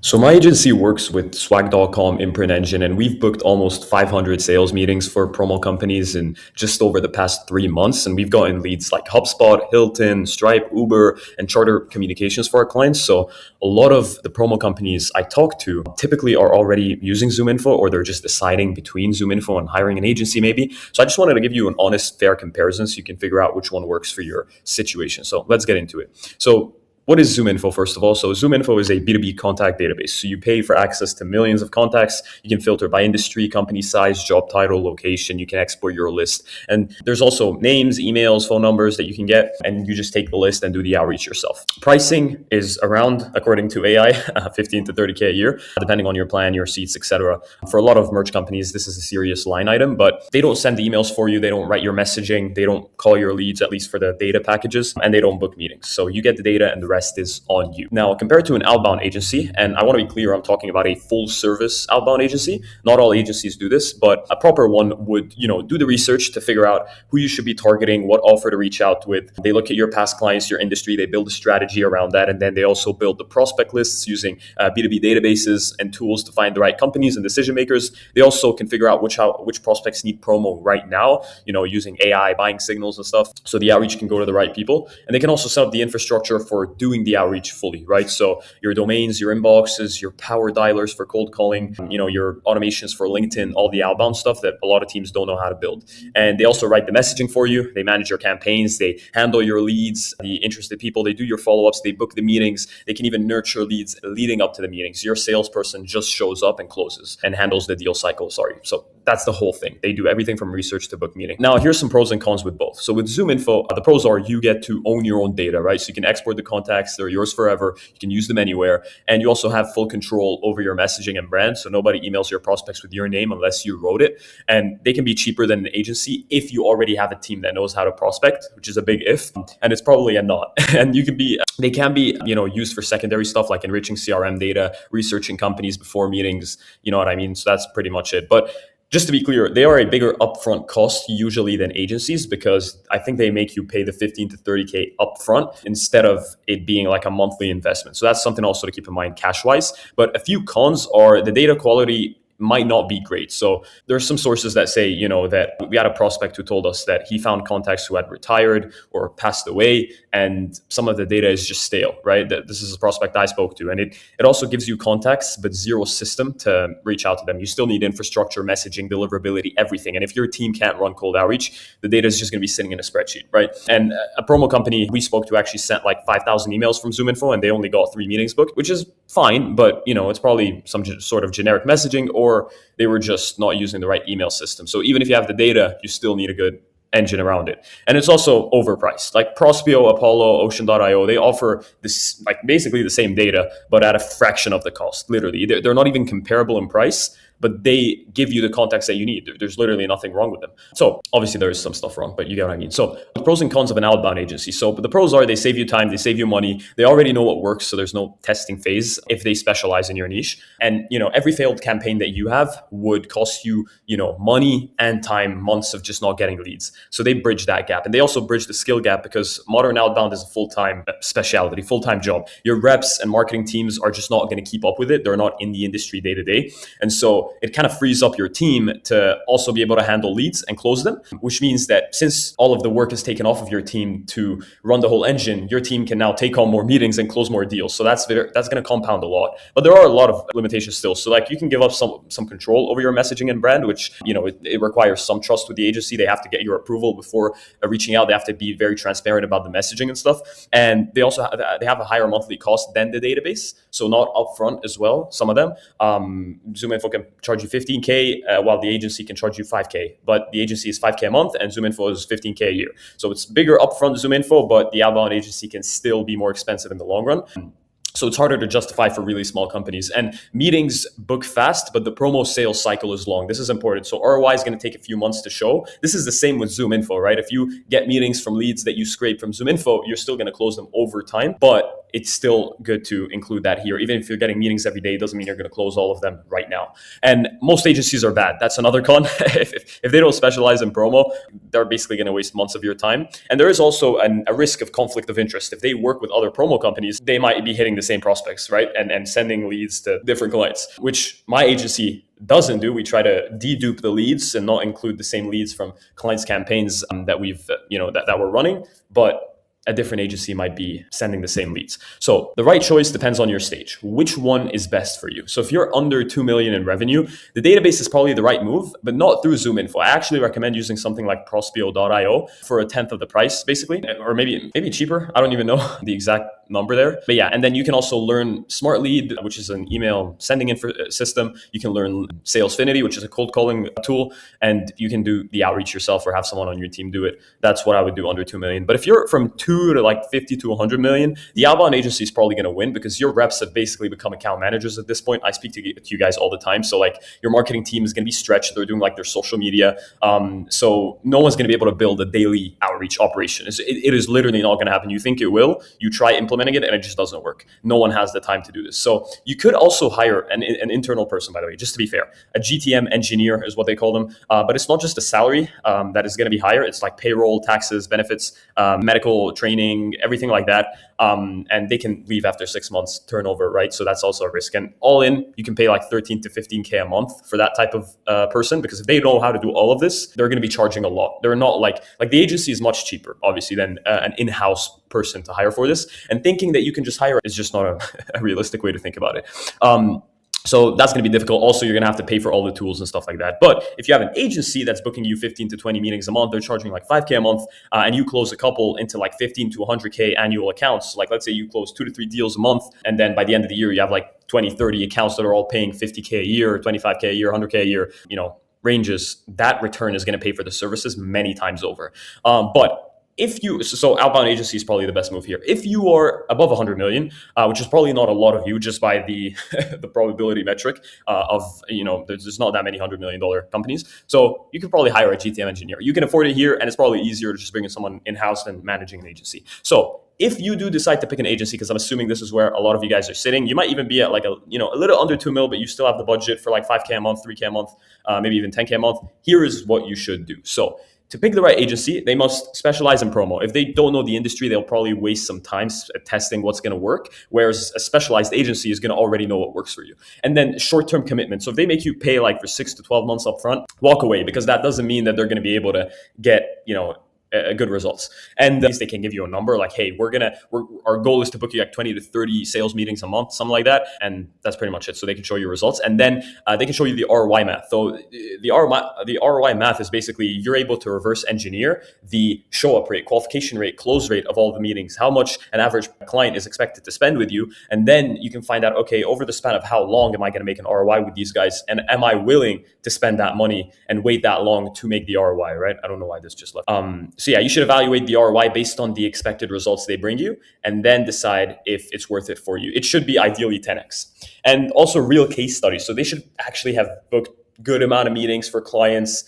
So my agency works with swag.com imprint engine, and we've booked almost 500 sales meetings for promo companies in just over the past 3 months. And we've gotten leads like HubSpot, Hilton, Stripe, Uber, and Charter Communications for our clients. So a lot of the promo companies I talk to typically are already using ZoomInfo, or they're just deciding between ZoomInfo and hiring an agency maybe. So I just wanted to give you an honest, fair comparison so you can figure out which one works for your situation. So let's get into it. So what is ZoomInfo, first of all? So ZoomInfo is a B2B contact database. So you pay for access to millions of contacts. You can filter by industry, company size, job title, location. You can export your list. And there's also names, emails, phone numbers that you can get. And you just take the list and do the outreach yourself. Pricing is around, according to AI, 15 to 30K a year, depending on your plan, your seats, etc. For a lot of merch companies, this is a serious line item, but they don't send the emails for you. They don't write your messaging. They don't call your leads, at least for the data packages, and they don't book meetings. So you get the data and the rest is on you. Now, compared to an outbound agency, and I want to be clear, I'm talking about a full service outbound agency. Not all agencies do this, but a proper one would, do the research to figure out who you should be targeting, what offer to reach out with. They look at your past clients, your industry, they build a strategy around that, and then they also build the prospect lists using B2B databases and tools to find the right companies and decision makers. They also can figure out which prospects need promo right now, using AI buying signals and stuff, so the outreach can go to the right people. And they can also set up the infrastructure for doing the outreach fully, right? So your domains, your inboxes, your power dialers for cold calling, your automations for LinkedIn, all the outbound stuff that a lot of teams don't know how to build. And they also write the messaging for you. They manage your campaigns. They handle your leads, the interested people. They do your follow-ups. They book the meetings. They can even nurture leads leading up to the meetings. Your salesperson just shows up and closes and handles the deal cycle. So that's the whole thing. They do everything from research to book meeting. Now, here's some pros and cons with both. So with ZoomInfo, the pros are you get to own your own data, right? So you can export the contacts. They're yours forever. You can use them anywhere. And you also have full control over your messaging and brand. So nobody emails your prospects with your name unless you wrote it. And they can be cheaper than an agency if you already have a team that knows how to prospect, which is a big if. And it's probably a not. And they can be, used for secondary stuff like enriching CRM data, researching companies before meetings. You know what I mean? So that's pretty much it. But just to be clear, they are a bigger upfront cost usually than agencies, because I think they make you pay the 15 to 30K upfront instead of it being like a monthly investment. So that's something also to keep in mind cash wise. But a few cons are the data quality might not be great. So there's some sources that say, that we had a prospect who told us that he found contacts who had retired or passed away, and some of the data is just stale, right? This is a prospect I spoke to, and it also gives you contacts, but zero system to reach out to them. You still need infrastructure, messaging, deliverability, everything. And if your team can't run cold outreach, the data is just going to be sitting in a spreadsheet, right? And a promo company we spoke to actually sent like 5,000 emails from ZoomInfo, and they only got 3 meetings booked, which is fine, but it's probably some sort of generic messaging, or they were just not using the right email system. So even if you have the data, you still need a good engine around it. And it's also overpriced. Like Prospeo, Apollo, Ocean.io, they offer this like basically the same data, but at a fraction of the cost. Literally, they're not even comparable in price, but they give you the contacts that you need. There's literally nothing wrong with them. So obviously there is some stuff wrong, but you get what I mean. So the pros and cons of an outbound agency. So but the pros are they save you time, they save you money. They already know what works, so there's no testing phase if they specialize in your niche. And every failed campaign that you have would cost you, money and time, months of just not getting leads. So they bridge that gap. And they also bridge the skill gap, because modern outbound is a full-time specialty, full-time job. Your reps and marketing teams are just not going to keep up with it. They're not in the industry day to day. And so it kind of frees up your team to also be able to handle leads and close them, which means that since all of the work is taken off of your team to run the whole engine, your team can now take on more meetings and close more deals. So that's going to compound a lot. But there are a lot of limitations still. So like you can give up some control over your messaging and brand, which it requires some trust with the agency. They have to get your approval before reaching out. They have to be very transparent about the messaging and stuff. And they also have a higher monthly cost than the database, so not upfront as well. Some of them, ZoomInfo can charge you 15K, while the agency can charge you 5K. But the agency is 5K a month, and ZoomInfo is 15K a year. So it's bigger upfront ZoomInfo, but the outbound agency can still be more expensive in the long run. So it's harder to justify for really small companies. And meetings book fast, but the promo sales cycle is long. This is important. So ROI is going to take a few months to show. This is the same with ZoomInfo, right? If you get meetings from leads that you scrape from ZoomInfo, you're still going to close them over time. But it's still good to include that here. Even if you're getting meetings every day, it doesn't mean you're going to close all of them right now. And most agencies are bad. That's another con. If they don't specialize in promo, they're basically going to waste months of your time. And there is also a risk of conflict of interest. If they work with other promo companies, they might be hitting the same prospects, right? And sending leads to different clients, which my agency doesn't do. We try to dedupe the leads and not include the same leads from clients' campaigns that we've, that we're running. But a different agency might be sending the same leads. So the right choice depends on your stage. Which one is best for you? So if you're under 2 million in revenue, the database is probably the right move, but not through ZoomInfo. I actually recommend using something like Prospeo.io for a tenth of the price, basically, or maybe cheaper. I don't even know the exact number there. But yeah, and then you can also learn Smart Lead, which is an email sending system. You can learn Salesfinity, which is a cold calling tool, and you can do the outreach yourself or have someone on your team do it. That's what I would do under 2 million. But if you're from 2 to like 50 to 100 million, the outbound agency is probably going to win because your reps have basically become account managers at this point. I speak to you guys all the time. So like your marketing team is going to be stretched. They're doing like their social media. So no one's going to be able to build a daily outreach operation. It is literally not going to happen. You think it will, you try implementing it and it just doesn't work. No one has the time to do this. So you could also hire an internal person, by the way, just to be fair. A GTM engineer is what they call them. But it's not just a salary that is going to be higher. It's like payroll, taxes, benefits, medical training, everything like that. And they can leave after 6 months turnover, right? So that's also a risk. And all in, you can pay like 13 to 15K a month for that type of person, because if they know how to do all of this, they're going to be charging a lot. They're not like the agency is much cheaper, obviously, than an in-house person to hire for this. And thinking that you can just hire is just not a realistic way to think about it. So that's going to be difficult. Also, you're going to have to pay for all the tools and stuff like that. But if you have an agency that's booking you 15 to 20 meetings a month, they're charging like 5K a month, and you close a couple into like 15 to 100K annual accounts. Like let's say you close 2 to 3 deals a month, and then by the end of the year, you have like 20, 30 accounts that are all paying 50K a year, 25K a year, 100K a year, ranges. That return is going to pay for the services many times over. But so outbound agency is probably the best move here. If you are above 100 million, which is probably not a lot of you, just by the the probability metric there's not that many $100 million companies. So you could probably hire a GTM engineer. You can afford it here, and it's probably easier to just bring in someone in-house than managing an agency. So if you do decide to pick an agency, because I'm assuming this is where a lot of you guys are sitting, you might even be at like a little under 2 mil, but you still have the budget for like 5K a month, 3K a month, maybe even 10K a month. Here is what you should do. So to pick the right agency, they must specialize in promo. If they don't know the industry, they'll probably waste some time testing what's going to work, whereas a specialized agency is going to already know what works for you. And then short-term commitment. So if they make you pay like for 6 to 12 months up front, walk away, because that doesn't mean that they're going to be able to get, good results. And they can give you a number like, hey, our goal is to book you like 20 to 30 sales meetings a month, something like that. And that's pretty much it. So they can show you results, and then they can show you the ROI math. So the ROI math is basically you're able to reverse engineer the show up rate, qualification rate, close rate of all the meetings, how much an average client is expected to spend with you. And then you can find out, okay, over the span of how long am I going to make an ROI with these guys? And am I willing to spend that money and wait that long to make the ROI, right? I don't know why this just left. So yeah, you should evaluate the ROI based on the expected results they bring you, and then decide if it's worth it for you. It should be ideally 10x. And also real case studies. So they should actually have booked good amount of meetings for clients,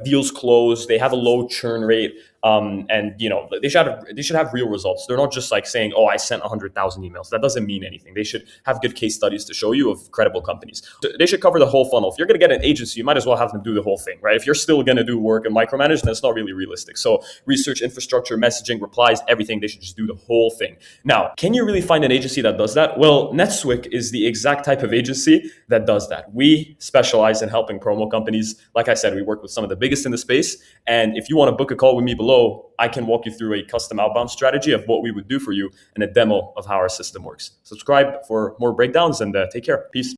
deals closed, they have a low churn rate, and they should have real results. They're not just like saying, oh, I sent 100,000 emails. That doesn't mean anything. They should have good case studies to show you of credible companies. They should cover the whole funnel. If you're going to get an agency, you might as well have them do the whole thing, right? If you're still going to do work and micromanage, then it's not really realistic. So research, infrastructure, messaging, replies, everything, they should just do the whole thing. Now, can you really find an agency that does that? Well, Netswick is the exact type of agency that does that. We specialize in helping promo companies. Like I said, we work with some of the biggest in the space. And if you want to book a call with me below, I can walk you through a custom outbound strategy of what we would do for you and a demo of how our system works. Subscribe for more breakdowns, and take care. Peace.